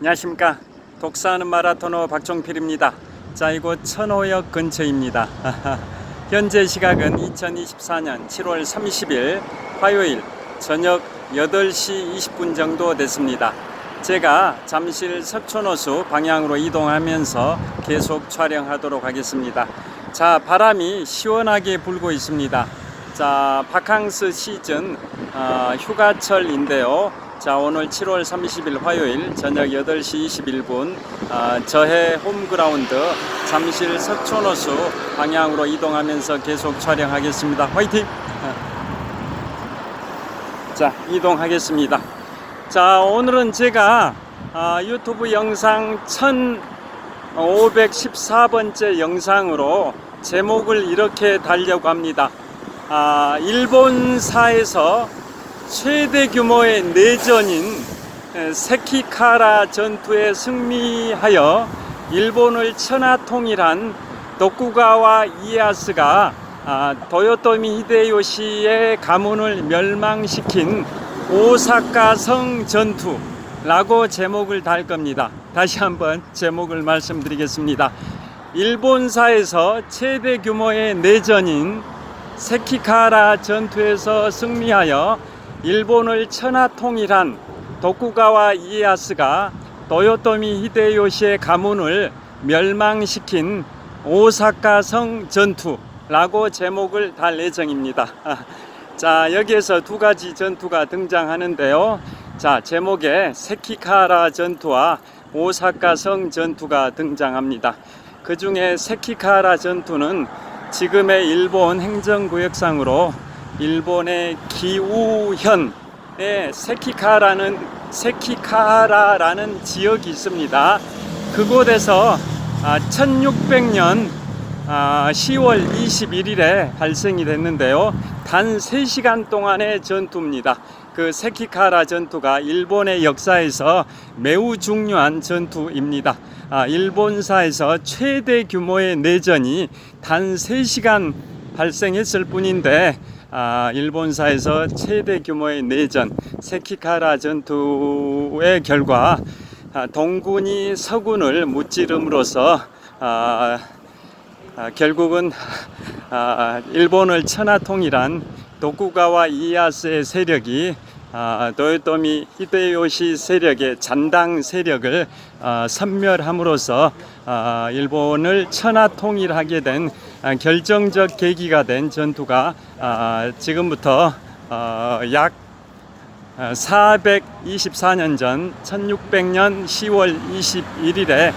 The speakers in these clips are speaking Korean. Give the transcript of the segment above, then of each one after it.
안녕하십니까. 독서하는 마라토너 박종필입니다. 자, 이곳 천호역 근처입니다. 현재 시각은 2024년 7월 30일 화요일 저녁 8시 20분 정도 됐습니다. 제가 잠실 석촌호수 방향으로 이동하면서 계속 촬영하도록 하겠습니다. 자, 바람이 시원하게 불고 있습니다. 자, 바캉스 시즌 휴가철인데요. 자, 오늘 7월 30일 화요일 저녁 8시 21분 저의 홈그라운드 잠실 석촌호수 방향으로 이동하면서 계속 촬영하겠습니다. 화이팅! 자, 이동하겠습니다. 자, 오늘은 제가 유튜브 영상 1514번째 영상으로 제목을 이렇게 달려고 합니다. 일본사에서 최대 규모의 내전인 세키카라 전투에 승리하여 일본을 천하통일한 도쿠가와 이에야스가 도요토미 히데요시의 가문을 멸망시킨 오사카성 전투라고 제목을 달 겁니다. 다시 한번 제목을 말씀드리겠습니다. 일본사에서 최대 규모의 내전인 세키카라 전투에서 승리하여 일본을 천하통일한 도쿠가와 이에야스가 도요토미 히데요시의 가문을 멸망시킨 오사카성 전투라고 제목을 달 예정입니다. 자, 여기에서 두 가지 전투가 등장하는데요. 자, 제목에 세키카라 전투와 오사카성 전투가 등장합니다. 그 중에 세키카라 전투는 지금의 일본 행정구역상으로 일본의 기우현에 세키카라라는 지역이 있습니다. 그곳에서 1600년 10월 21일에 발생이 됐는데요. 단 3시간 동안의 전투입니다. 그 세키카라 전투가 일본의 역사에서 매우 중요한 전투입니다. 일본사에서 최대 규모의 내전이 단 3시간 발생했을 뿐인데 일본사에서 최대 규모의 내전 세키카라 전투의 결과 동군이 서군을 무찌름으로써 결국은 일본을 천하통일한 도쿠가와 이에야스의 세력이 도요토미 히데요시 세력의 잔당 세력을 섬멸함으로써 일본을 천하통일하게 된 결정적 계기가 된 전투가 지금부터 약 424년 전 1600년 10월 21일에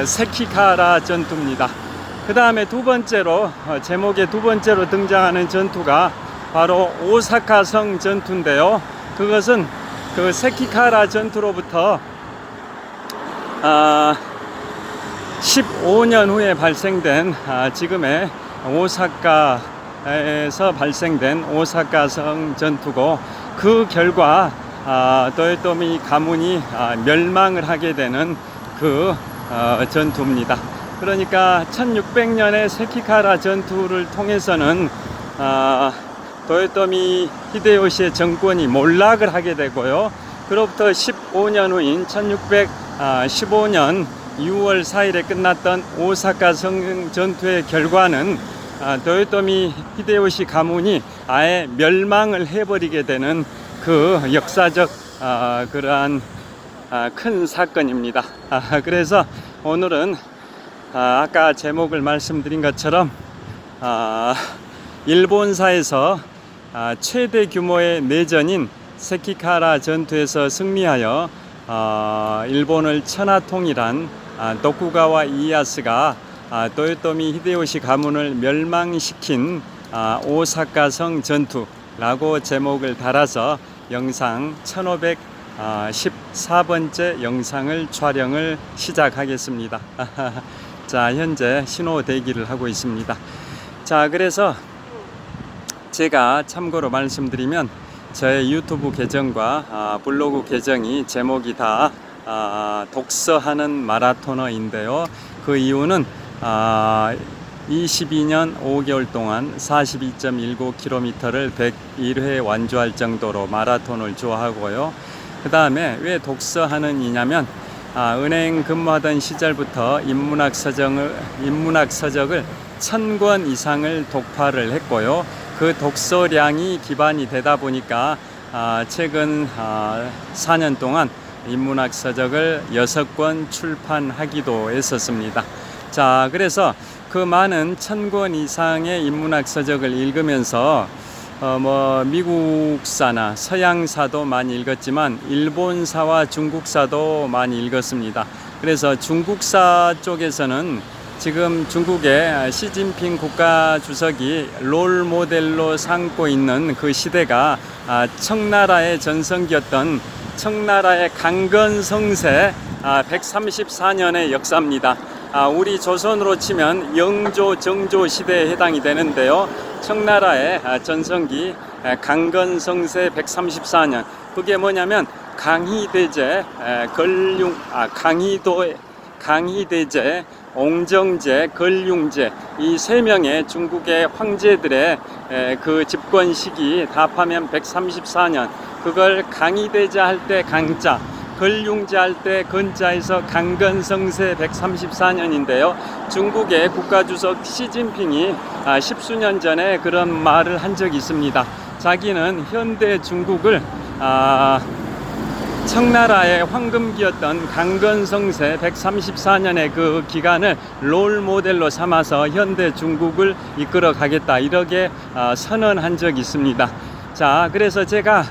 세키카라 전투입니다. 그 다음에 두 번째로 제목의 두 번째로 등장하는 전투가 바로 오사카성 전투인데요. 그것은 그 세키카라 전투로부터 15년 후에 발생된 지금의 오사카에서 발생된 오사카성 전투고, 그 결과 도요토미 가문이 멸망을 하게 되는 그 전투입니다. 그러니까 1600년의 세키카라 전투를 통해서는 도요토미 히데요시의 정권이 몰락을 하게 되고요. 그로부터 15년 후인 1615년 6월 4일에 끝났던 오사카성 전투의 결과는 도요토미 히데요시 가문이 아예 멸망을 해버리게 되는 그 역사적 그러한 큰 사건입니다. 그래서 오늘은 아까 제목을 말씀드린 것처럼 일본사에서 최대 규모의 내전인 세키카라 전투에서 승리하여 일본을 천하통일한 도쿠가와 이에야스가 도요토미 히데요시 가문을 멸망시킨 오사카성 전투라고 제목을 달아서 영상 1514번째 영상을 촬영을 시작하겠습니다. 자, 현재 신호 대기를 하고 있습니다. 자, 그래서 제가 참고로 말씀드리면 저의 유튜브 계정과 블로그 계정이 제목이 다 독서하는 마라토너인데요. 그 이유는 22년 5개월 동안 42.19km를 101회 완주할 정도로 마라톤을 좋아하고요. 그 다음에 왜 독서하는 이냐면 은행 근무하던 시절부터 인문학 서적을 1000권 이상을 독파를 했고요. 그 독서량이 기반이 되다 보니까 최근 4년 동안 인문학 서적을 6권 출판하기도 했었습니다. 자, 그래서 그 많은 1000권 이상의 인문학 서적을 읽으면서 미국사나 서양사도 많이 읽었지만 일본사와 중국사도 많이 읽었습니다. 그래서 중국사 쪽에서는 지금 중국의 시진핑 국가주석이 롤 모델로 삼고 있는 그 시대가 청나라의 전성기였던 청나라의 강건성세 134년의 역사입니다. 우리 조선으로 치면 영조, 정조 시대에 해당이 되는데요. 청나라의 전성기 강건성세 134년, 그게 뭐냐면 강희대제, 강희대제, 옹정제, 걸륭제, 이 세 명의 중국의 황제들의 그 집권 시기 다 합하면 134년. 그걸 강희대제 할 때 강자, 걸륭제 할 때 건자에서 강건성세 134년인데요. 중국의 국가주석 시진핑이 10수년 전에 그런 말을 한 적이 있습니다. 자기는 현대 중국을 청나라의 황금기였던 강건성세 134년의 그 기간을 롤 모델로 삼아서 현대 중국을 이끌어 가겠다, 이렇게 선언한 적이 있습니다. 자, 그래서 제가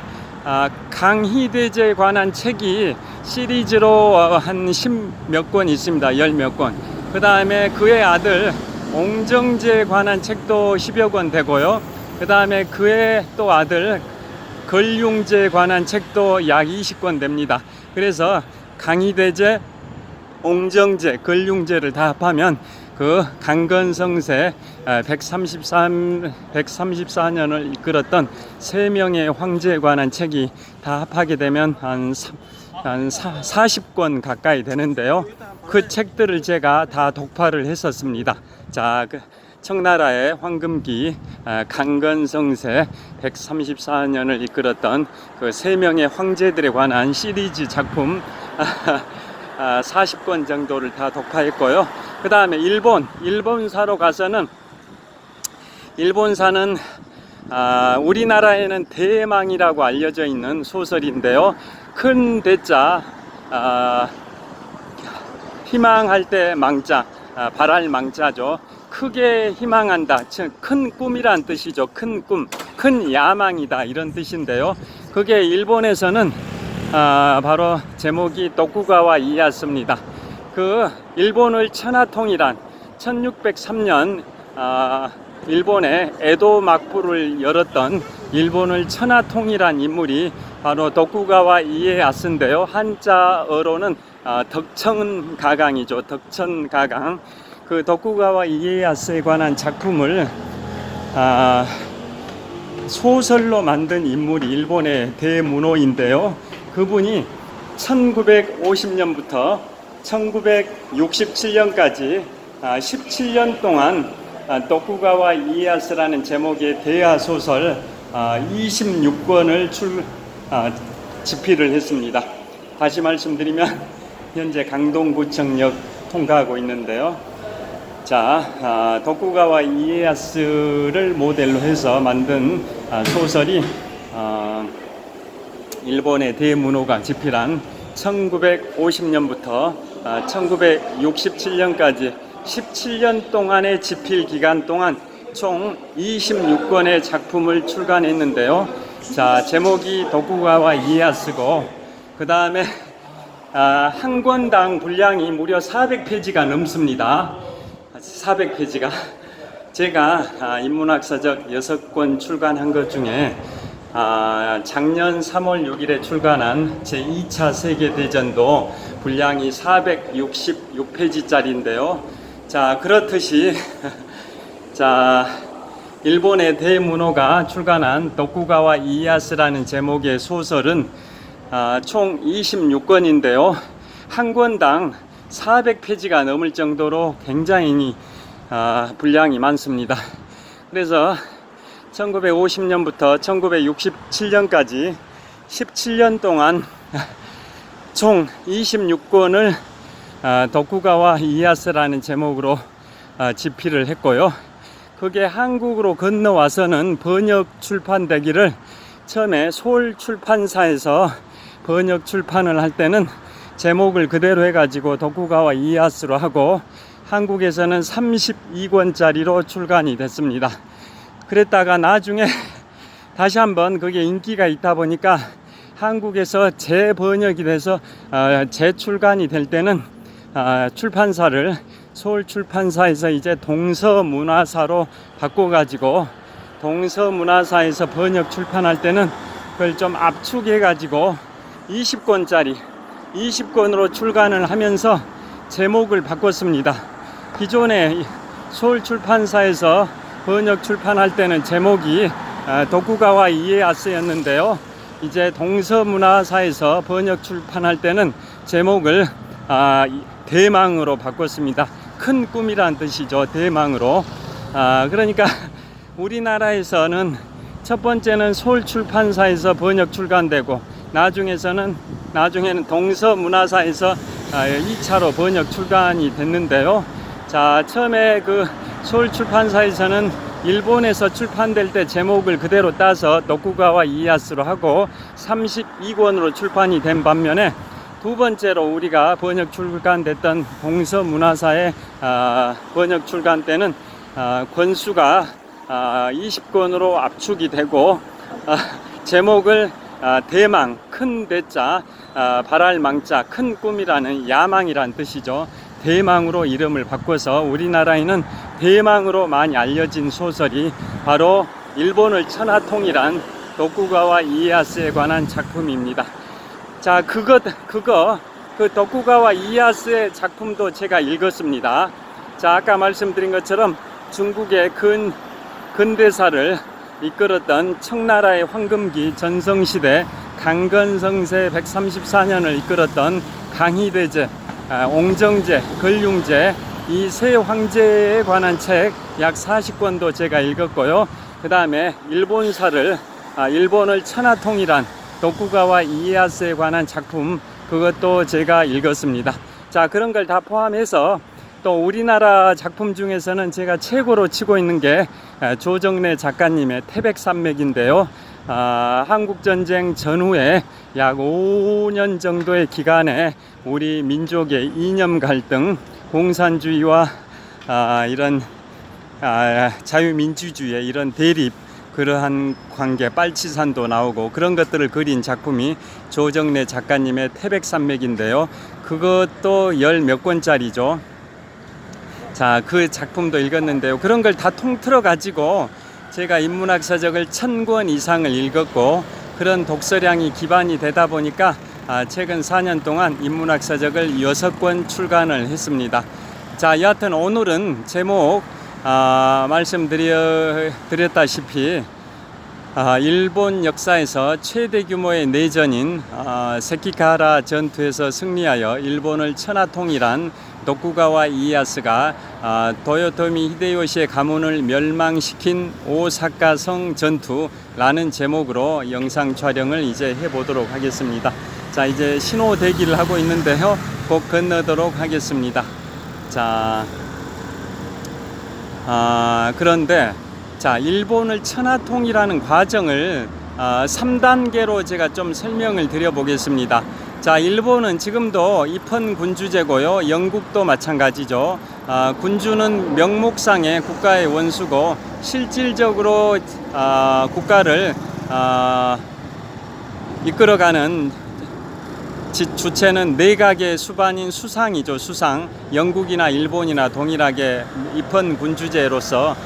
강희대제에 관한 책이 시리즈로 한 10몇 권 있습니다. 10몇 권. 그 다음에 그의 아들 옹정제에 관한 책도 10여 권 되고요. 그 다음에 그의 또 아들 걸륭제에 관한 책도 약 20권 됩니다. 그래서 강희대제, 옹정제, 걸륭제를 다 합하면 그 강건성세 134년을 이끌었던 3명의 황제에 관한 책이 다 합하게 되면 한 40권 가까이 되는데요. 그 책들을 제가 다 독파를 했었습니다. 자, 청나라의 황금기 강건성세 134년을 이끌었던 그 3명의 황제들에 관한 시리즈 작품 40권 정도를 다 독파했고요. 그 다음에 일본사로 가서는, 일본사는 우리나라에는 대망이라고 알려져 있는 소설인데요. 큰 대자, 희망할 때 망자, 바랄 망자죠. 크게 희망한다, 큰 꿈이란 뜻이죠. 큰 꿈, 큰 야망이다, 이런 뜻인데요. 그게 일본에서는 바로 제목이 도쿠가와 이에야스입니다. 그 일본의 천하통일한 1603년 일본의 에도 막부를 열었던 일본을 천하통일한 인물이 바로 도쿠가와 이에야스인데요. 한자어로는 덕천가강이죠. 덕천가강. 그 도쿠가와 이에야스에 관한 작품을 소설로 만든 인물이 일본의 대문호인데요. 그분이 1950년부터 1967년까지 17년 동안 도쿠가와 이에야스라는 제목의 대하소설 26권을 집필을 했습니다. 다시 말씀드리면 현재 강동구청역 통과하고 있는데요. 자, 도쿠가와 이에야스를 모델로 해서 만든 소설이 일본의 대문호가 집필한 1950년부터 1967년까지 17년 동안의 집필 기간 동안 총 26권의 작품을 출간했는데요. 자, 제목이 도쿠가와 이에야스고, 그 다음에 한 권당 분량이 무려 400페이지가 넘습니다. 400페이지가. 제가 인문학 서적 6권 출간한 것 중에 작년 3월 6일에 출간한 제2차 세계대전도 분량이 466페이지짜리인데요. 자, 그렇듯이 자, 일본의 대문호가 출간한 도쿠가와 이에야스라는 제목의 소설은 총 26권인데요. 한 권당 400페이지가 넘을 정도로 굉장히 분량이 많습니다. 그래서 1950년부터 1967년까지 17년 동안 총 26권을 도쿠가와 이에야스라는 제목으로 집필을 했고요. 그게 한국으로 건너와서는 번역 출판되기를 처음에 서울 출판사에서 번역 출판을 할 때는 제목을 그대로 해가지고 도쿠가와 이에야스로 하고 한국에서는 32권짜리로 출간이 됐습니다. 그랬다가 나중에 다시 한번 그게 인기가 있다 보니까 한국에서 재번역이 돼서 재출간이 될 때는 출판사를 서울 출판사에서 이제 동서문화사로 바꿔가지고 동서문화사에서 번역 출판할 때는 그걸 좀 압축해가지고 20권짜리 20권으로 출간을 하면서 제목을 바꿨습니다. 기존에 서울 출판사에서 번역 출판할 때는 제목이 도쿠가와 이에야스였는데요. 이제 동서문화사에서 번역 출판할 때는 제목을 대망으로 바꿨습니다. 큰 꿈이란 뜻이죠. 대망으로. 그러니까 우리나라에서는 첫 번째는 서울 출판사에서 번역 출간되고 나중에는 동서문화사에서 2차로 번역 출간이 됐는데요. 자, 처음에 그 서울 출판사에서는 일본에서 출판될 때 제목을 그대로 따서 도쿠가와 이에야스로 하고 32권으로 출판이 된 반면에 두 번째로 우리가 번역 출간됐던 동서문화사의 번역 출간 때는 권수가 20권으로 압축이 되고 제목을 대망, 큰 대자, 발할망자, 큰 꿈이라는 야망이란 뜻이죠. 대망으로 이름을 바꿔서 우리나라에는 대망으로 많이 알려진 소설이 바로 일본을 천하통일한 도쿠가와 이에야스에 관한 작품입니다. 자, 그 도쿠가와 이에야스의 작품도 제가 읽었습니다. 자, 아까 말씀드린 것처럼 중국의 근대사를 이끌었던 청나라의 황금기 전성시대 강건성세 134년을 이끌었던 강희대제, 옹정제, 걸륭제 이 세 황제에 관한 책 약 40권도 제가 읽었고요. 그 다음에 일본을 천하통일한 도쿠가와 이에야스에 관한 작품 그것도 제가 읽었습니다. 자, 그런 걸 다 포함해서 또 우리나라 작품 중에서는 제가 최고로 치고 있는 게 조정래 작가님의 태백산맥인데요. 한국전쟁 전후에 약 5년 정도의 기간에 우리 민족의 이념 갈등, 공산주의와 이런 자유민주주의의 이런 대립, 그러한 관계, 빨치산도 나오고 그런 것들을 그린 작품이 조정래 작가님의 태백산맥인데요. 그것도 10몇 권짜리죠. 자, 그 작품도 읽었는데요. 그런 걸 다 통틀어 가지고 제가 인문학 서적을 1000권 이상을 읽었고 그런 독서량이 기반이 되다 보니까 최근 4년 동안 인문학 서적을 6권 출간을 했습니다. 자, 여하튼 오늘은 제목 말씀드렸다시피 일본 역사에서 최대 규모의 내전인 세키가라 전투에서 승리하여 일본을 천하통일한 도쿠가와 이에야스가 도요토미 히데요시의 가문을 멸망시킨 오사카성 전투라는 제목으로 영상 촬영을 이제 해보도록 하겠습니다. 자, 이제 신호 대기를 하고 있는데요. 곧 건너도록 하겠습니다. 자, 그런데 자, 일본을 천하통일하는 과정을 3단계로 제가 좀 설명을 드려보겠습니다. 자, 일본은 지금도 입헌 군주제고요. 영국도 마찬가지죠. 군주는 명목상의 국가의 원수고 실질적으로 국가를 이끌어가는 주체는 내각의 수반인 수상이죠. 수상. 영국이나 일본이나 동일하게 입헌 군주제로서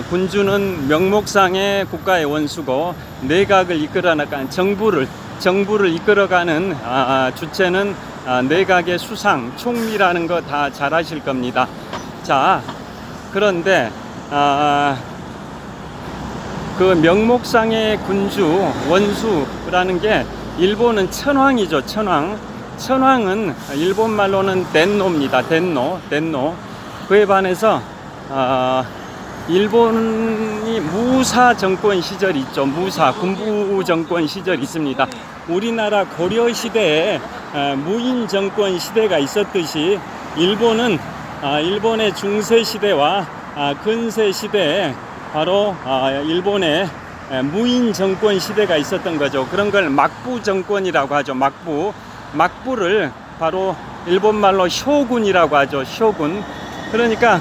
군주는 명목상의 국가의 원수고 내각을 이끌어나가는 정부를 이끌어가는 주체는 내각의 수상, 총리라는 거 다 잘 아실 겁니다. 자, 그런데 그 명목상의 군주, 원수라는 게 일본은 천황이죠. 천황은 일본 말로는 덴노입니다. 덴노. 그에 반해서 일본이 무사 정권 시절이 있죠. 군부 정권 시절이 있습니다. 우리나라 고려 시대에 무인 정권 시대가 있었듯이 일본은 일본의 중세 시대와 근세 시대에 바로 일본의 무인 정권 시대가 있었던 거죠. 그런 걸 막부 정권이라고 하죠. 막부를 바로 일본말로 쇼군이라고 하죠. 쇼군. 그러니까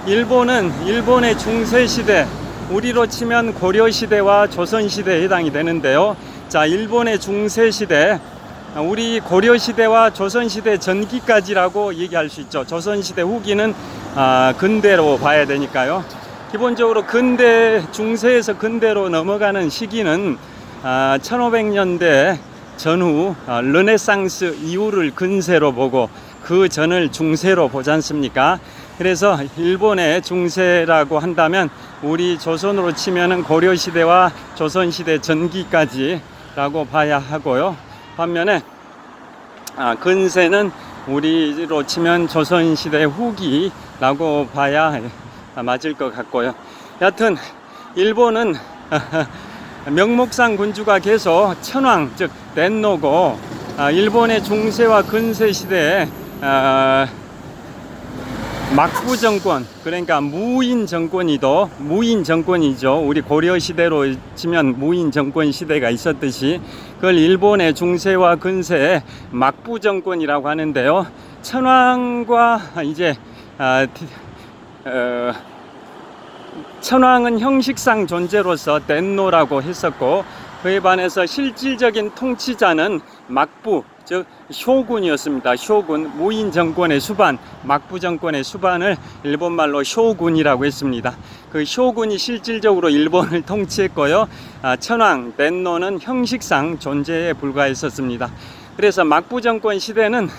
일본은 일본의 중세 시대, 우리로 치면 고려 시대와 조선 시대에 해당이 되는데요. 자, 일본의 중세 시대, 우리 고려 시대와 조선 시대 전기까지라고 얘기할 수 있죠. 조선 시대 후기는 근대로 봐야 되니까요. 기본적으로 근대, 중세에서 근대로 넘어가는 시기는 1500년대 전후 르네상스 이후를 근세로 보고 그 전을 중세로 보지 않습니까? 그래서 일본의 중세라고 한다면 우리 조선으로 치면은 고려 시대와 조선 시대 전기까지라고 봐야 하고요. 반면에 근세는 우리로 치면 조선 시대 후기라고 봐야 맞을 것 같고요. 여하튼 일본은 명목상 군주가 계속 천황 즉 덴노고 일본의 중세와 근세 시대에 막부 정권, 그러니까 무인 정권이죠. 우리 고려 시대로 치면 무인 정권 시대가 있었듯이 그걸 일본의 중세와 근세의 막부 정권이라고 하는데요. 천황과 이제 천황은 형식상 존재로서 덴노라고 했었고, 그에 반해서 실질적인 통치자는 막부, 즉 쇼군이었습니다. 쇼군, 무인 정권의 수반, 막부 정권의 수반을 일본말로 쇼군이라고 했습니다. 그 쇼군이 실질적으로 일본을 통치했고요. 천황, 덴노는 형식상 존재에 불과했었습니다. 그래서 막부 정권 시대는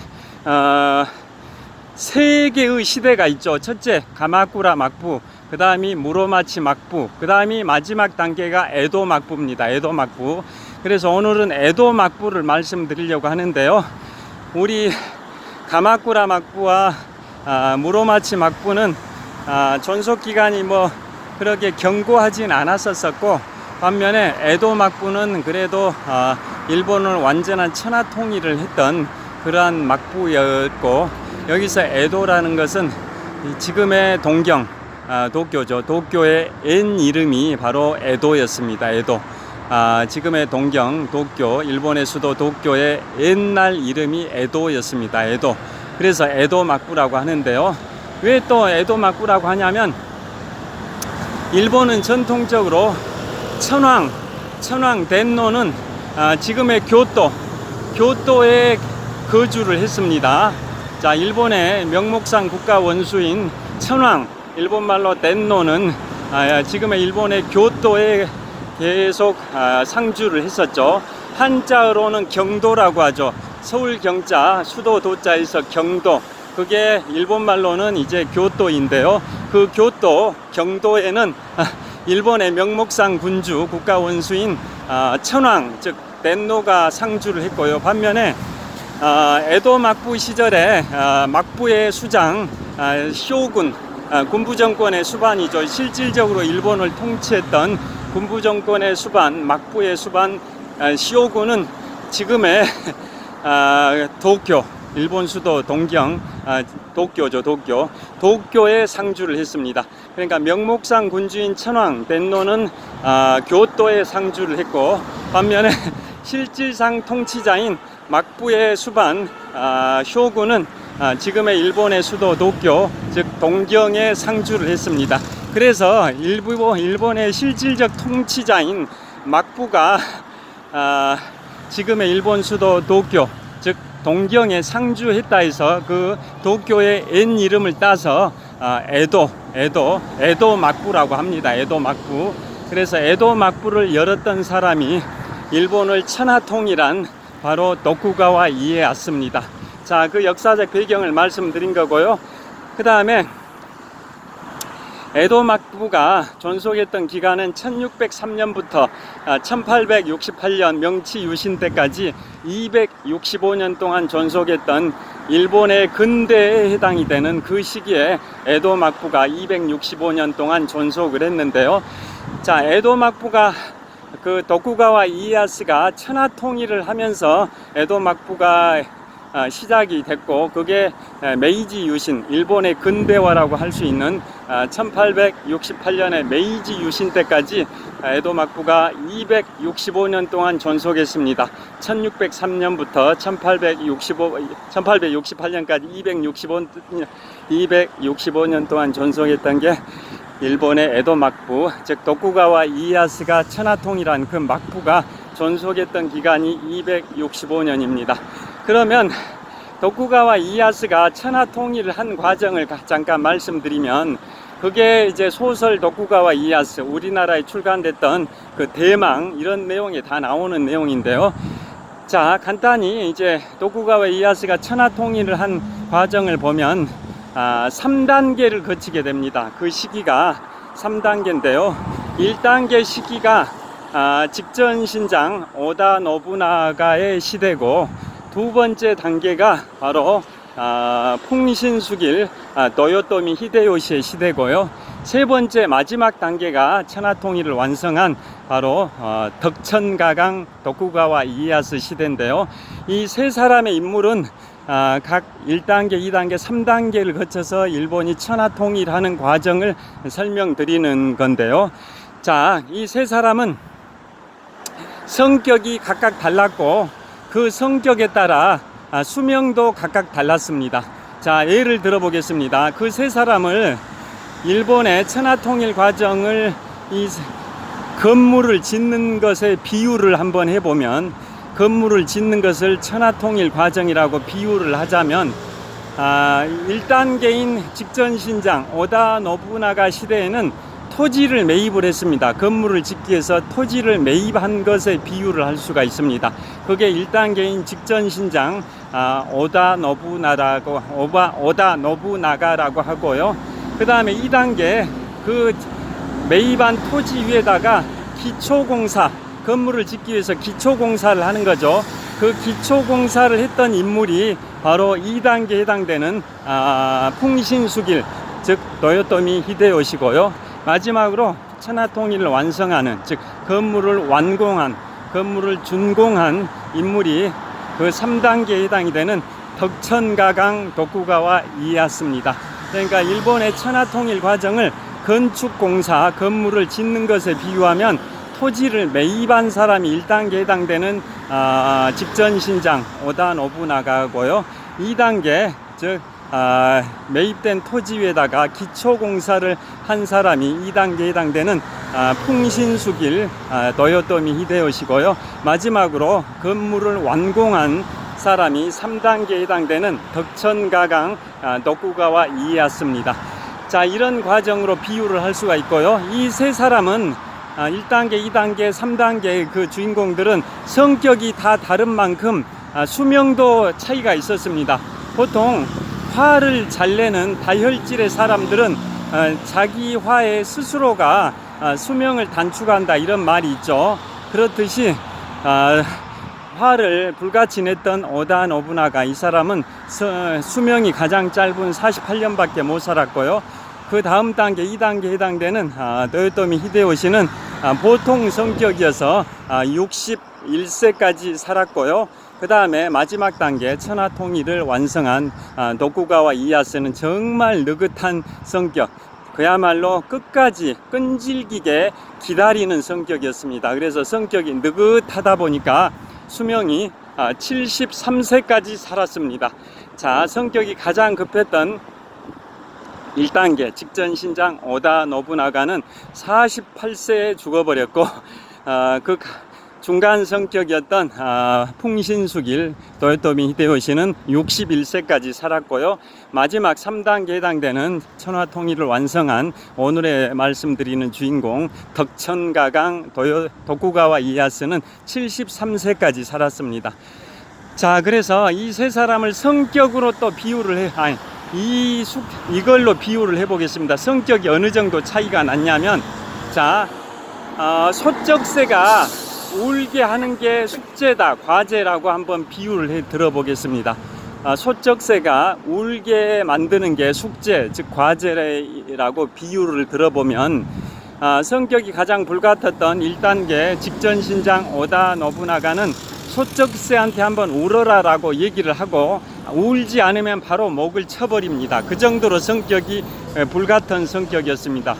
세 개의 시대가 있죠. 첫째, 가마쿠라 막부, 그 다음이 무로마치 막부, 그 다음이 마지막 단계가 에도 막부입니다. 에도 막부. 그래서 오늘은 에도 막부를 말씀드리려고 하는데요. 우리 가마쿠라 막부와 무로마치 막부는 존속 기간이 뭐 그렇게 견고하진 않았었고, 반면에 에도 막부는 그래도 일본을 완전한 천하 통일을 했던 그러한 막부였고, 여기서 에도라는 것은 지금의 동경, 도쿄죠. 도쿄의 옛 이름이 바로 에도였습니다. 에도. 지금의 동경, 도쿄, 일본의 수도 도쿄의 옛날 이름이 에도였습니다. 에도. 그래서 에도 막부라고 하는데요. 왜 또 에도 막부라고 하냐면, 일본은 전통적으로 천황 덴노는 지금의 교토에 거주를 했습니다. 자, 일본의 명목상 국가 원수인 천황, 일본말로 덴노는 지금의 일본의 교토에 계속 상주를 했었죠. 한자어로는 경도라고 하죠. 서울 경자, 수도 도자에서 경도, 그게 일본말로는 이제 교토인데요. 그 교토, 경도에는 일본의 명목상 군주, 국가 원수인 천황, 즉 덴노가 상주를 했고요. 반면에 에도 막부 시절에 막부의 수장 쇼군, 군부 정권의 수반이죠. 실질적으로 일본을 통치했던 군부 정권의 수반, 막부의 수반 쇼군은 지금의 도쿄, 일본 수도 동경, 도쿄죠. 도쿄에 상주를 했습니다. 그러니까 명목상 군주인 천황 덴노는 교토에 상주를 했고, 반면에 실질상 통치자인 막부의 수반 쇼군은 지금의 일본의 수도 도쿄, 즉 동경에 상주를 했습니다. 그래서 일본의 실질적 통치자인 막부가 지금의 일본 수도 도쿄, 즉 동경에 상주했다 해서 그 도쿄의 옛 이름을 따서 에도 막부라고 합니다. 에도 막부. 그래서 에도 막부를 열었던 사람이 일본을 천하통일한 바로 도쿠가와 이에야스입니다. 자, 그 역사적 배경을 말씀드린 거고요. 그 다음에 에도 막부가 존속했던 기간은 1603년부터 1868년 명치 유신 때까지 265년 동안 존속했던 일본의 근대에 해당이 되는 그 시기에 에도 막부가 265년 동안 존속을 했는데요. 자, 에도 막부가 그 도쿠가와 이에야스가 천하통일을 하면서 에도 막부가 시작이 됐고, 그게 메이지 유신, 일본의 근대화라고 할 수 있는 1868년의 메이지 유신 때까지 에도 막부가 265년 동안 존속했습니다. 1603년부터 1868년까지 265년 동안 존속했던 게 일본의 에도 막부, 즉 도쿠가와 이에야스가 천하통일한 그 막부가 존속했던 기간이 265년입니다. 그러면 도쿠가와 이에야스가 천하통일을 한 과정을 잠깐 말씀드리면, 그게 이제 소설 도쿠가와 이에야스, 우리나라에 출간됐던 그 대망, 이런 내용이 다 나오는 내용인데요. 자, 간단히 이제 도쿠가와 이에야스가 천하통일을 한 과정을 보면 3단계를 거치게 됩니다. 그 시기가 3단계인데요. 1단계 시기가 직전신장 오다 노부나가의 시대고, 두 번째 단계가 바로 풍신수길 도요토미 히데요시의 시대고요. 세 번째 마지막 단계가 천하통일을 완성한 바로 덕천가강 도쿠가와 이에야스 시대인데요. 이 세 사람의 인물은 각 1단계, 2단계, 3단계를 거쳐서 일본이 천하통일하는 과정을 설명드리는 건데요. 자, 이 세 사람은 성격이 각각 달랐고, 그 성격에 따라 수명도 각각 달랐습니다. 자, 예를 들어 보겠습니다. 그 세 사람을 일본의 천하통일 과정을 이 건물을 짓는 것에 비유를 한번 해보면, 건물을 짓는 것을 천하통일 과정이라고 비유를 하자면 1단계인 직전신장 오다 노부나가 시대에는 토지를 매입을 했습니다. 건물을 짓기 위해서 토지를 매입한 것에 비유를 할 수가 있습니다. 그게 1단계인 직전신장 오다 노부나가라고 하고요. 그 다음에 2단계 그 매입한 토지 위에다가 기초공사, 건물을 짓기 위해서 기초공사를 하는 거죠. 그 기초공사를 했던 인물이 바로 2단계에 해당되는 풍신수길, 즉 도요토미 히데요시고요. 마지막으로 천하통일을 완성하는, 즉 건물을 완공한, 건물을 준공한 인물이 그 3단계에 해당이 되는 덕천가강 도쿠가와 이에야스입니다. 그러니까 일본의 천하통일 과정을 건축공사, 건물을 짓는 것에 비유하면 토지를 매입한 사람이 1단계에 해당되는 직전신장 오다 노부나가고요. 2단계, 즉 매입된 토지 위에다가 기초공사를 한 사람이 2단계에 해당되는 풍신수길 도요토미 히데요시고요. 마지막으로 건물을 완공한 사람이 3단계에 해당되는 덕천가강 도쿠가와 이에야스입니다. 자, 이런 과정으로 비유를 할 수가 있고요. 이 세 사람은 1단계, 2단계, 3단계의 그 주인공들은 성격이 다 다른 만큼 수명도 차이가 있었습니다. 보통 화를 잘 내는 다혈질의 사람들은 자기 화에 스스로가 수명을 단축한다, 이런 말이 있죠. 그렇듯이 화를 불같이 냈던 오다 노부나가, 이 사람은 수명이 가장 짧은 48년밖에 못 살았고요. 그 다음 단계 2단계에 해당되는 도요토미 히데요시는 보통 성격이어서 61세까지 살았고요. 그 다음에 마지막 단계 천하통일을 완성한 도쿠가와 이에야스는 정말 느긋한 성격, 그야말로 끝까지 끈질기게 기다리는 성격이었습니다. 그래서 성격이 느긋하다 보니까 수명이 73세까지 살았습니다. 자, 성격이 가장 급했던 1단계 직전신장 오다 노부나가는 48세에 죽어버렸고, 그 중간 성격이었던 풍신수길 도요토미 히데요시는 61세까지 살았고요. 마지막 3단계에 해당되는 천하통일을 완성한 오늘의 말씀드리는 주인공 덕천가강 도쿠가와 이에야스는 73세까지 살았습니다. 자, 그래서 이 세 사람을 성격으로 또 비유를 이걸로 비유를 해보겠습니다. 성격이 어느 정도 차이가 났냐면, 자, 소쩍새가 울게 하는 게 숙제다, 과제라고 한번 비유를 들어보겠습니다. 소쩍새가 울게 만드는 게 숙제, 즉 과제라고 비유를 들어보면, 성격이 가장 불같았던 1단계 직전신장 오다 노부나가는 소쩍새한테 한번 울어라 라고 얘기를 하고 울지 않으면 바로 목을 쳐버립니다. 그 정도로 성격이 불같은 성격이었습니다.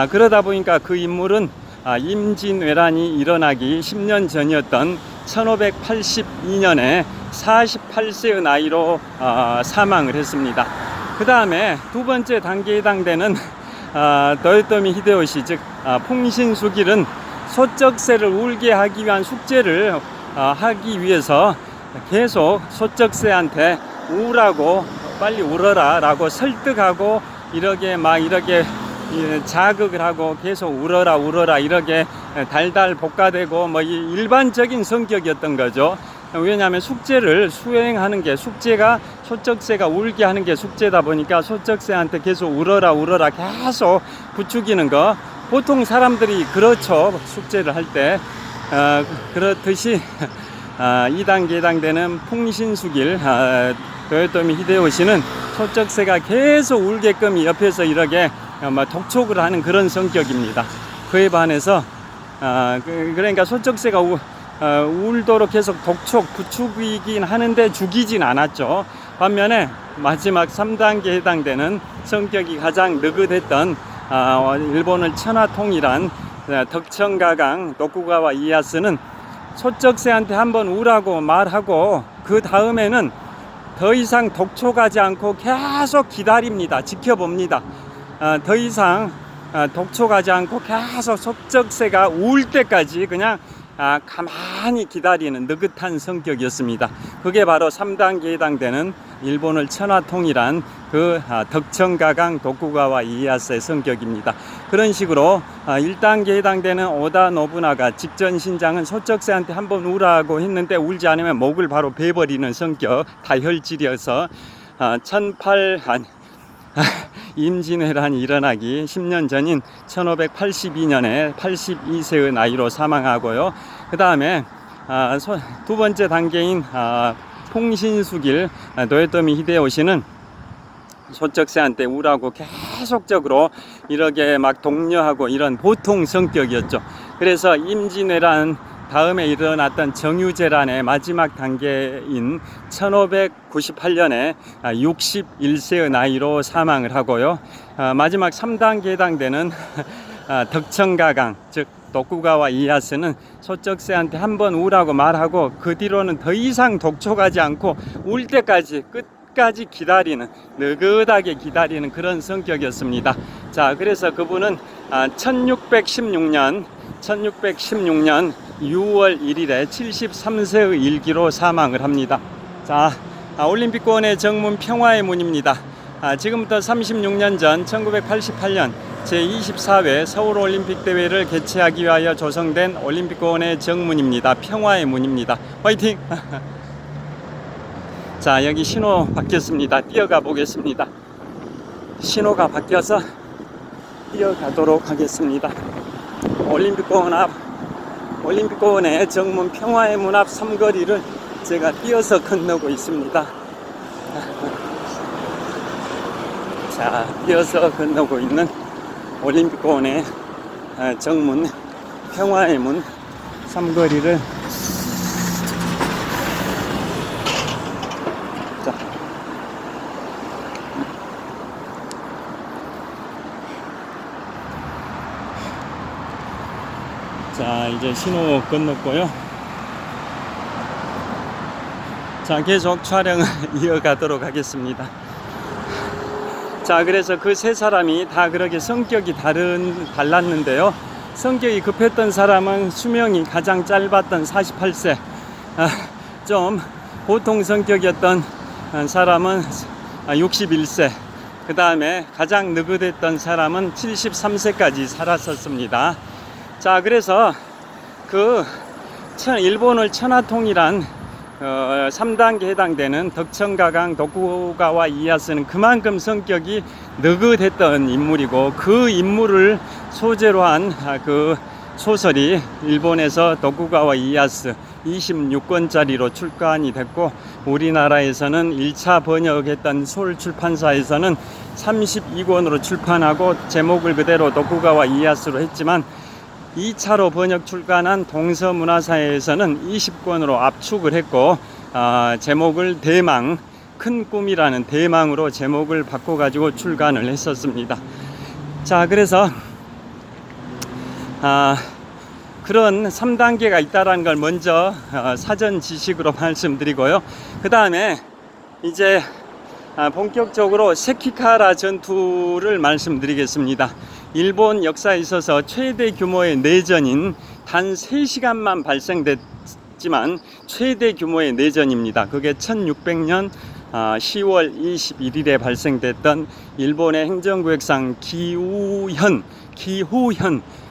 그러다 보니까 그 인물은 임진왜란이 일어나기 10년 전이었던 1582년에 48세의 나이로 사망을 했습니다. 그 다음에 두 번째 단계에 해당되는 도요토미 히데요시 즉 풍신수길은 소쩍새를 울게 하기 위한 숙제를 하기 위해서 계속 소쩍새한테 우라고 빨리 울어라 라고 설득하고 이렇게 자극을 하고 계속 울어라 이렇게 달달 볶아대고 뭐 일반적인 성격이었던 거죠. 왜냐하면 숙제를 수행하는 게 숙제가 소쩍새가 울게 하는 게 숙제다 보니까 소쩍새한테 계속 울어라 계속 부추기는 거 보통 사람들이 그렇죠. 숙제를 할 때 그렇듯이 2단계에 해당되는 풍신수길 도요토미 히데요시는 소쩍새가 계속 울게끔 옆에서 이렇게 독촉을 하는 그런 성격입니다. 그에 반해서 그러니까 소쩍새가 울도록 계속 독촉 부추기긴 하는데 죽이진 않았죠. 반면에 마지막 3단계에 해당되는 성격이 가장 느긋했던 일본을 천하통일한 덕청가강 도쿠가와 이에야스는 소쩍새한테 한번 우라고 말하고 그 다음에는 더 이상 독촉하지 않고 계속 기다립니다. 지켜봅니다. 더 이상 독촉하지 않고 계속 소쩍새가 울 때까지 그냥 가만히 기다리는 느긋한 성격이었습니다. 그게 바로 3단계에 해당되는 일본을 천하통일한 그 덕청가강 도쿠가와 이에야스의 성격입니다. 그런 식으로 1단계에 해당되는 오다 노부나가 직전신장은 소쩍새한테 한번 우라고 했는데 울지 않으면 목을 바로 베버리는 성격 다혈질이어서 임진왜란이 일어나기 10년 전인 1582년에 82세의 나이로 사망하고요. 그 다음에 두 번째 단계인 풍신수길 도요토미 히데요시는 소쩍새한테 우라고 계속적으로 이렇게 막 독려하고 이런 보통 성격이었죠. 그래서 임진왜란 다음에 일어났던 정유재란의 마지막 단계인 1598년에 61세의 나이로 사망을 하고요. 마지막 3단계에 해당되는 덕청가강 즉 도쿠가와 이에야스는 소쩍새한테 한번 우라고 말하고 그 뒤로는 더 이상 독촉하지 않고 울 때까지 끝까지 기다리는 느긋하게 기다리는 그런 성격이었습니다. 자, 그래서 그분은 1616년 6월 1일에 73세의 일기로 사망을 합니다. 자, 올림픽공원의 정문 평화의 문입니다. 지금부터 36년 전 1988년 제24회 서울올림픽대회를 개최하기 위하여 조성된 올림픽공원의 정문입니다. 평화의 문입니다. 화이팅! 자, 여기 신호 바뀌었습니다. 뛰어가 보겠습니다. 신호가 바뀌어서 뛰어가도록 하겠습니다. 올림픽공원의 정문 평화의 문 앞 삼거리를 제가 뛰어서 건너고 있습니다. 자, 뛰어서 건너고 있는 올림픽공원의 정문 평화의 문 삼거리를 자, 이제 신호 건넜고요. 자, 계속 촬영을 이어가도록 하겠습니다. 자, 그래서 그 세 사람이 다 그렇게 성격이 달랐는데요. 성격이 급했던 사람은 수명이 가장 짧았던 48세, 좀 보통 성격이었던 사람은 61세, 그 다음에 가장 느긋했던 사람은 73세까지 살았었습니다. 자, 그래서 일본을 천하통일한 3단계에 해당되는 덕청가강 도쿠가와 이에야스는 그만큼 성격이 느긋했던 인물이고 그 인물을 소재로 한 그 소설이 일본에서 도쿠가와 이에야스 26권짜리로 출간이 됐고, 우리나라에서는 1차 번역했던 서울 출판사에서는 32권으로 출판하고 제목을 그대로 도쿠가와 이에야스로 했지만, 2차로 번역 출간한 동서문화사에서는 20권으로 압축을 했고, 제목을 대망, 큰 꿈이라는 대망으로 제목을 바꿔가지고 출간을 했었습니다. 자, 그래서 그런 3단계가 있다는 걸 먼저 사전 지식으로 말씀드리고요. 그 다음에 이제 본격적으로 세키카라 전투를 말씀드리겠습니다. 일본 역사에 있어서 최대 규모의 내전인 단 3시간만 발생됐지만 최대 규모의 내전입니다. 그게 1600년 10월 21일에 발생됐던 일본의 행정구역상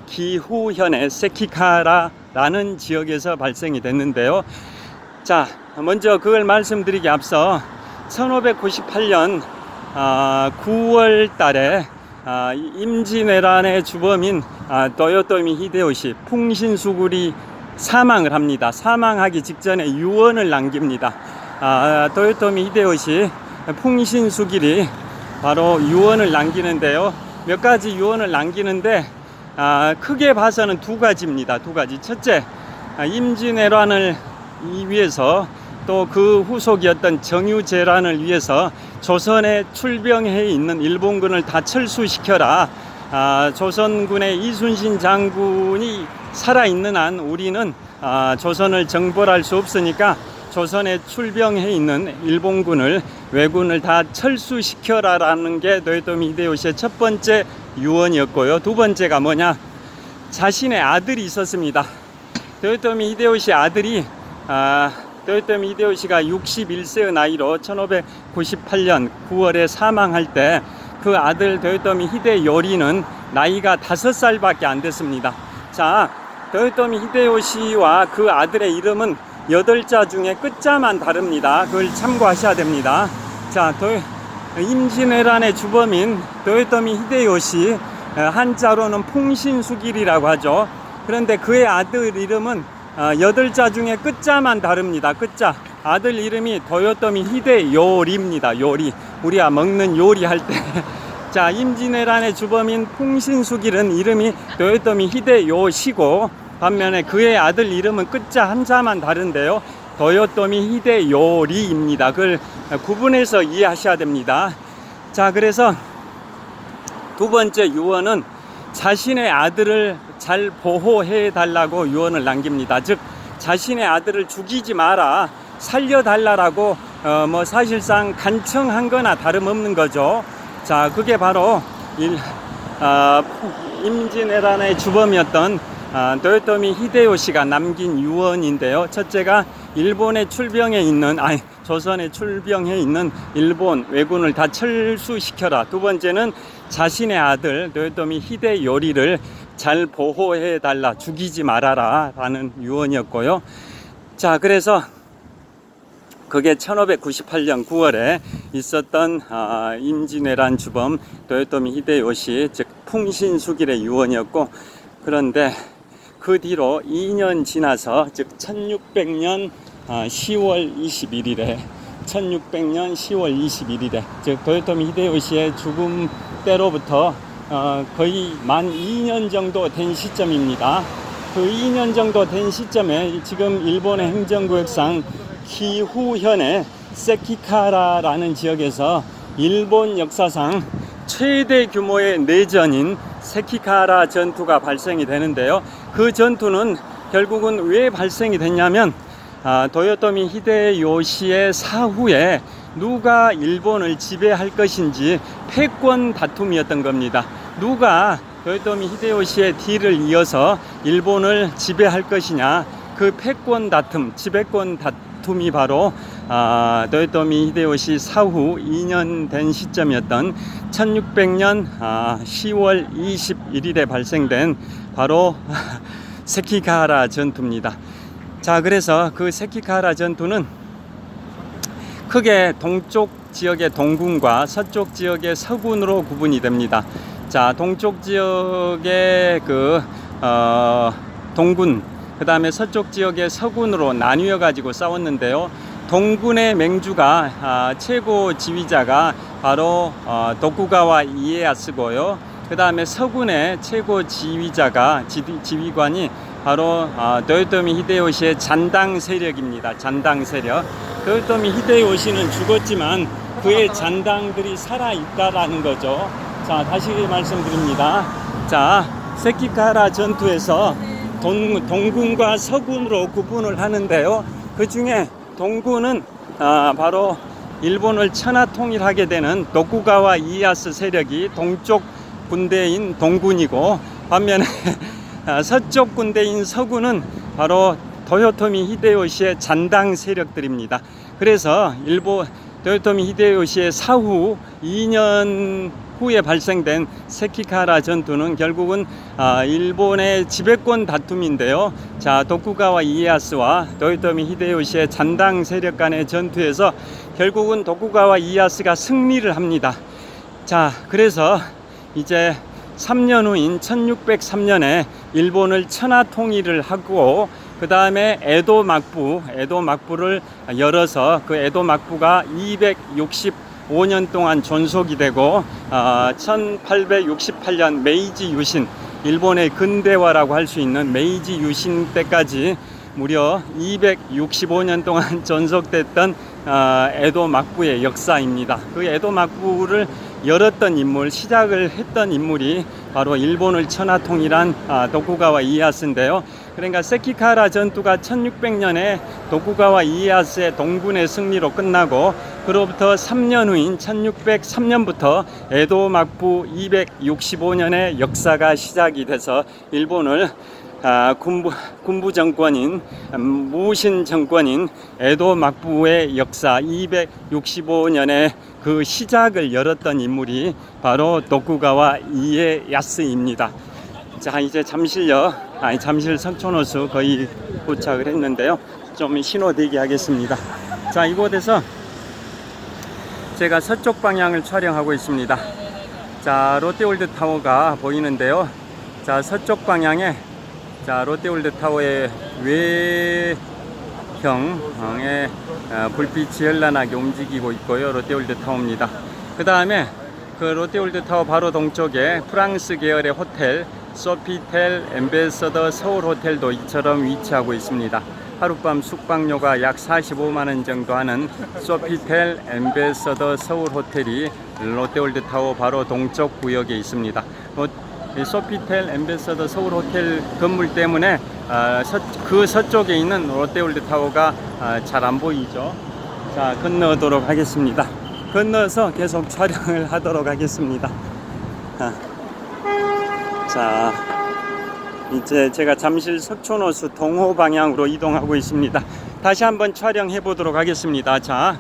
기후현의 세키카라라는 지역에서 발생이 됐는데요. 자, 먼저 그걸 말씀드리기 앞서 1598년 9월 달에 임진왜란의 주범인 도요토미 히데요시 풍신수굴이 사망을 합니다. 사망하기 직전에 유언을 남깁니다. 도요토미 히데요시 풍신수길이 바로 유언을 남기는데요. 몇 가지 유언을 남기는데 크게 봐서는 두 가지입니다. 두 가지. 첫째, 임진왜란을 위해서 또 그 후속이었던 정유재란을 위해서 조선에 출병해 있는 일본군을 다 철수시켜라. 조선군의 이순신 장군이 살아있는 한 우리는 조선을 정벌할 수 없으니까 조선에 출병해 있는 일본군을, 왜군을 다 철수시켜라라는 게 도요토미 히데요시의 첫 번째 유언이었고요. 두 번째가 뭐냐? 자신의 아들이 있었습니다. 도요토미 히데요시 아들이 도요토미 히데요시가 61세의 나이로 1598년 9월에 사망할 때 그 아들 도요토미 히데요리는 나이가 5살밖에 안 됐습니다. 자, 도요토미 히데요시와 그 아들의 이름은 8자 중에 끝자만 다릅니다. 그걸 참고하셔야 됩니다. 자, 임진왜란의 주범인 도요토미 히데요시, 한자로는 풍신수길이라고 하죠. 그런데 그의 아들 이름은 8자 중에 끝자만 다릅니다. 끝자. 아들 이름이 도요토미 히데요리입니다. 요리. 우리가 먹는 요리할 때. 자, 임진왜란의 주범인 풍신수길은 이름이 도요토미 히데요시고, 반면에 그의 아들 이름은 끝자 한자만 다른데요. 도요토미 히데요리입니다. 그걸 구분해서 이해하셔야 됩니다. 자, 그래서 두 번째 유언은 자신의 아들을 잘 보호해 달라고 유언을 남깁니다. 즉, 자신의 아들을 죽이지 마라, 살려달라고 사실상 간청한 거나 다름없는 거죠. 자, 그게 바로 임진왜란의 주범이었던 도요토미 히데요시가 남긴 유언인데요. 첫째가 일본에 출병해 있는, 조선에 출병해 있는 일본 왜군을 다 철수시켜라. 두 번째는 자신의 아들 도요토미 히데요리를 잘 보호해 달라, 죽이지 말아라 라는 유언이었고요. 자, 그래서 그게 1598년 9월에 있었던 임진왜란 주범 도요토미 히데요시, 즉 풍신수길의 유언이었고, 그런데 그 뒤로 2년 지나서, 즉 1600년 10월 21일에 즉 도요토미 히데요시의 죽음 때로부터 거의 만 2년 정도 된 시점입니다. 그 2년 정도 된 시점에 지금 일본의 행정구역상 기후현의 세키카라라는 지역에서 일본 역사상 최대 규모의 내전인 세키카라 전투가 발생이 되는데요. 그 전투는 결국은 왜 발생이 됐냐면 도요토미 히데요시의 사후에 누가 일본을 지배할 것인지 패권 다툼이었던 겁니다. 누가 도요토미 히데요시의 뒤를 이어서 일본을 지배할 것이냐, 그 패권 다툼, 지배권 다툼이 바로 도요토미 히데요시 사후 2년 된 시점이었던 1600년 10월 21일에 발생된 바로 세키가하라 전투입니다. 자, 그래서 그 세키가하라 전투는 크게 동쪽 지역의 동군과 서쪽 지역의 서군으로 구분이 됩니다. 자, 동쪽 지역의 동군, 그 다음에 서쪽 지역의 서군으로 나뉘어 가지고 싸웠는데요. 동군의 맹주가 최고 지휘자가 바로 도쿠가와 이에야스고요. 그 다음에 서군의 최고 지휘자가 지휘관이 바로 도요토미 히데요시의 잔당 세력입니다. 잔당 세력. 도요토미 히데요시는 죽었지만 그의 잔당들이 살아 있다라는 거죠. 자, 다시 말씀드립니다. 자, 세키카하라 전투에서 동군과 서군으로 구분을 하는데요. 그 중에 동군은 바로 일본을 천하 통일하게 되는 도쿠가와 이에야스 세력이 동쪽 군대인 동군이고, 반면에 서쪽 군대인 서군은 바로 도요토미 히데요시의 잔당 세력들입니다. 그래서 도요토미 히데요시의 사후 2년 후에 발생된 세키카하라 전투는 결국은 일본의 지배권 다툼인데요. 자, 도쿠가와 이에야스와 도요토미 히데요시의 잔당 세력 간의 전투에서 결국은 도쿠가와 이에야스가 승리를 합니다. 자, 그래서 이제 3년 후인 1603년에 일본을 천하 통일을 하고, 그 다음에 에도 막부를 열어서 그 에도 막부가 265년 동안 존속이 되고, 1868년 메이지 유신, 일본의 근대화라고 할 수 있는 메이지 유신 때까지 무려 265년 동안 존속됐던 에도 막부의 역사입니다. 그 에도 막부를 열었던 인물, 시작을 했던 인물이 바로 일본을 천하 통일한 도쿠가와 이에야스인데요. 그러니까 세키카하라 전투가 1600년에 도쿠가와 이에야스의 동군의 승리로 끝나고, 그로부터 3년 후인 1603년부터 에도 막부 265년의 역사가 시작이 돼서 일본을 군부 정권인 무신 정권인 에도 막부의 역사 265년의 그 시작을 열었던 인물이 바로 도쿠가와 이에야스입니다. 자, 이제 잠실 석촌호수 거의 도착을 했는데요. 좀 신호 대기하겠습니다. 자, 이곳에서 제가 서쪽 방향을 촬영하고 있습니다. 자, 롯데월드 타워가 보이는데요. 자, 서쪽 방향에 롯데월드 타워의 외형에 불빛이 현란하게 움직이고 있고요. 롯데월드 타워입니다. 그 다음에 그 롯데월드 타워 바로 동쪽에 프랑스 계열의 호텔 소피텔 엠베서더 서울 호텔도 이처럼 위치하고 있습니다. 하룻밤 숙박료가 약 45만원 정도 하는 소피텔 엠베서더 서울 호텔이 롯데월드 타워 바로 동쪽 구역에 있습니다. 소피텔 엠베서더 서울 호텔 건물 때문에 그 서쪽에 있는 롯데월드 타워가 잘 안 보이죠. 자, 건너도록 하겠습니다. 건너서 계속 촬영을 하도록 하겠습니다. 자, 이제 제가 잠실 석촌호수 동호 방향으로 이동하고 있습니다. 다시 한번 촬영해 보도록 하겠습니다. 자,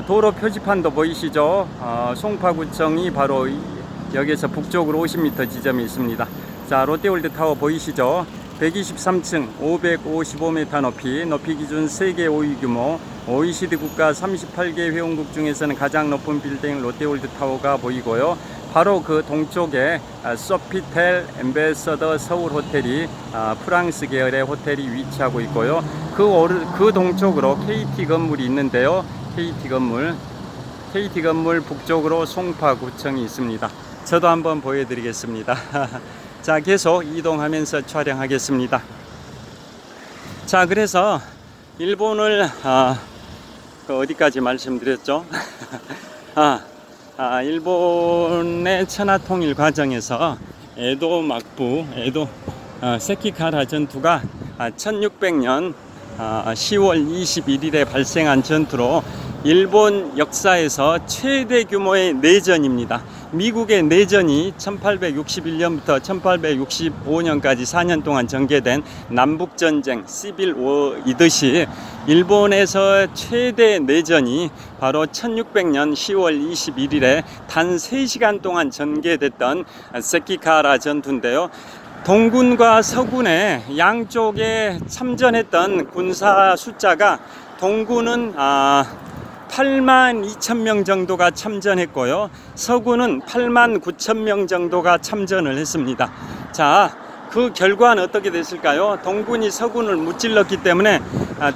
도로 표지판도 보이시죠? 송파구청이 바로 여기에서 북쪽으로 50m 지점이 있습니다. 자, 롯데월드 타워 보이시죠? 123층 555m 높이 기준 세계 5위 규모 OECD 국가 38개 회원국 중에서는 가장 높은 빌딩 롯데월드 타워가 보이고요. 바로 그 동쪽에 소피텔 엠베서더 서울 호텔이 프랑스 계열의 호텔이 위치하고 있고요. 그 동쪽으로 KT 건물이 있는데요. KT 건물 북쪽으로 송파구청이 있습니다. 저도 한번 보여드리겠습니다. 자, 계속 이동하면서 촬영하겠습니다. 자, 그래서 일본을 어디까지 말씀드렸죠? 일본의 천하통일 과정에서 세키카하라 전투가 1600년 10월 21일에 발생한 전투로 일본 역사에서 최대 규모의 내전입니다. 미국의 내전이 1861년부터 1865년까지 4년 동안 전개된 남북전쟁 시빌워이듯이 일본에서 최대 내전이 바로 1600년 10월 21일에 단 3시간 동안 전개됐던 세키카하라 전투인데요. 동군과 서군의 양쪽에 참전했던 군사 숫자가 동군은 8만 2천 명 정도가 참전했고요. 서군은 8만 9천 명 정도가 참전을 했습니다. 자, 그 결과는 어떻게 됐을까요? 동군이 서군을 무찔렀기 때문에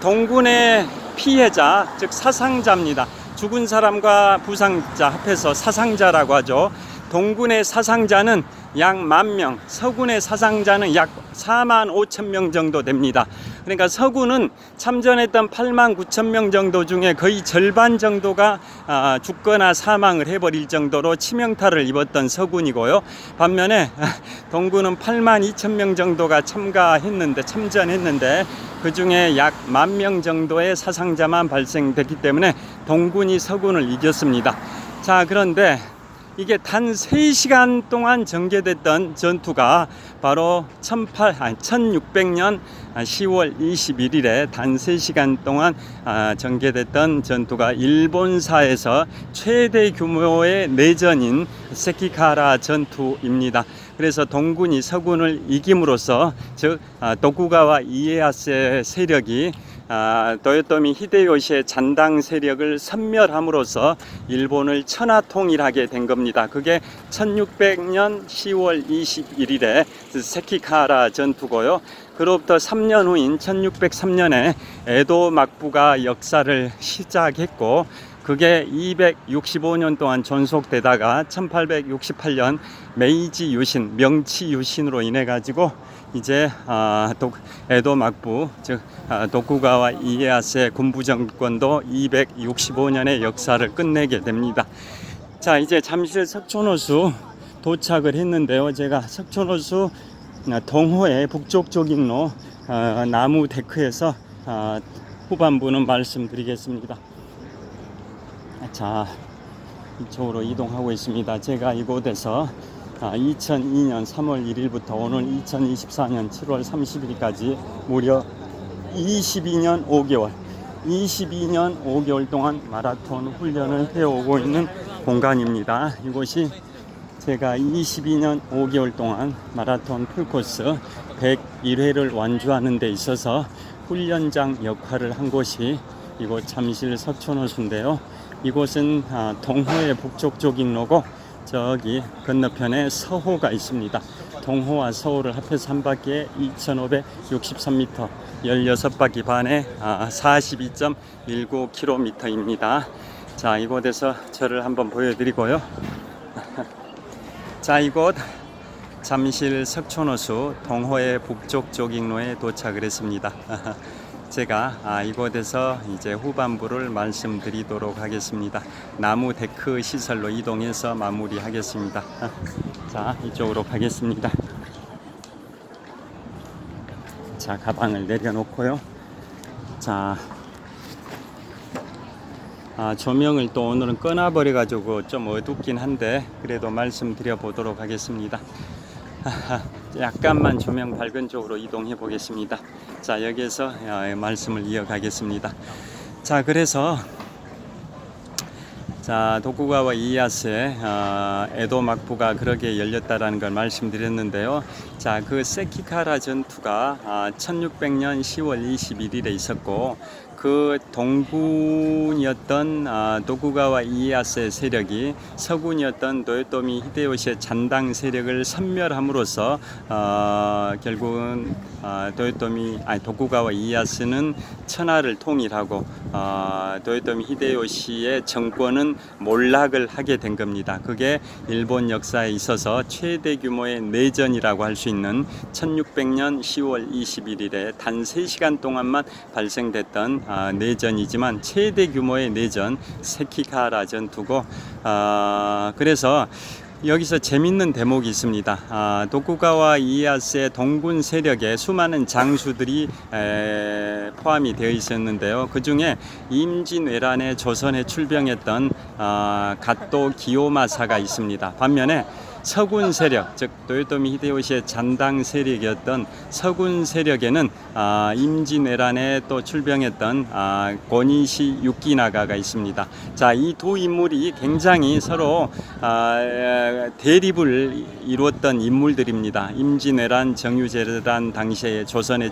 동군의 피해자, 즉 사상자입니다. 죽은 사람과 부상자 합해서 사상자라고 하죠. 동군의 사상자는 약 10,000명, 서군의 사상자는 약 45,000명 정도 됩니다. 그러니까 서군은 참전했던 89,000명 정도 중에 거의 절반 정도가 죽거나 사망을 해버릴 정도로 치명타를 입었던 서군이고요. 반면에 동군은 82,000명 정도가 참전했는데 그 중에 약 10,000명 정도의 사상자만 발생됐기 때문에 동군이 서군을 이겼습니다. 자, 그런데 이게 단 3시간 동안 전개됐던 전투가 바로 1600년 10월 21일에 단 3시간 동안 전개됐던 전투가 일본사에서 최대 규모의 내전인 세키카라 전투입니다. 그래서 동군이 서군을 이김으로써 즉 도쿠가와 이에야스의 세력이 도요토미 히데요시의 잔당 세력을 섬멸함으로써 일본을 천하통일하게 된 겁니다. 그게 1600년 10월 21일에 세키카라 전투고요. 그로부터 3년 후인 1603년에 에도 막부가 역사를 시작했고 그게 265년 동안 존속되다가 1868년 메이지 유신, 명치 유신으로 인해 가지고 이제 에도 막부 즉 도쿠가와 이에야스의 군부 정권도 265년의 역사를 끝내게 됩니다. 자, 이제 잠실 석촌호수 도착을 했는데요. 제가 석촌호수 동호의 북쪽 조깅로 나무 데크에서 후반부는 말씀드리겠습니다. 자, 이쪽으로 이동하고 있습니다. 제가 이곳에서 2002년 3월 1일부터 오늘 2024년 7월 30일까지 무려 22년 5개월 동안 마라톤 훈련을 해오고 있는 공간입니다. 이곳이 제가 22년 5개월 동안 마라톤 풀코스 101회를 완주하는 데 있어서 훈련장 역할을 한 곳이 이곳 잠실 석촌호수인데요. 이곳은 동호의 북쪽 조깅로고 저기 건너편에 서호가 있습니다. 동호와 서호를 합해서 한 바퀴에 2563m, 16바퀴 반에 42.19km입니다. 자, 이곳에서 저를 한번 보여드리고요. 자, 이곳 잠실 석촌호수 동호의 북쪽 조깅로에 도착을 했습니다. 제가 이곳에서 이제 후반부를 말씀드리도록 하겠습니다. 나무 데크 시설로 이동해서 마무리하겠습니다. 자, 이쪽으로 가겠습니다. 자, 가방을 내려놓고요. 자, 조명을 또 오늘은 꺼놔버려 가지고 좀 어둡긴 한데 그래도 말씀드려 보도록 하겠습니다. 약간만 조명 밝은 쪽으로 이동해 보겠습니다. 자, 여기에서 말씀을 이어가겠습니다. 자, 그래서 도쿠가와 이에야스의 에도 막부가 그렇게 열렸다라는 걸 말씀드렸는데요. 자, 그 세키카라 전투가 1600년 10월 21일에 있었고 그 동군이었던 도쿠가와 이에야스의 세력이 서군이었던 도요토미 히데요시의 잔당 세력을 섬멸함으로써 결국은 도쿠가와 이에야스는 천하를 통일하고 도요토미 히데요시의 정권은 몰락을 하게 된 겁니다. 그게 일본 역사에 있어서 최대 규모의 내전이라고 할 수 있는 1600년 10월 21일에 단 3시간 동안만 발생됐던 내전이지만 최대 규모의 내전 세키카라 전투고 그래서 여기서 재밌는 대목이 있습니다. 도쿠가와 이에야스의 동군 세력에 수많은 장수들이 포함이 되어 있었는데요. 그 중에 임진왜란에 조선에 출병했던 갓도 기요마사가 있습니다. 반면에 서군 세력, 즉 도요토미 히데요시의 잔당 세력이었던 서군 세력에는 임진왜란에 또 출병했던 고니시 유키나가가 있습니다. 자, 이 두 인물이 굉장히 서로 대립을 이루었던 인물들입니다. 임진왜란, 정유재란 당시에 조선에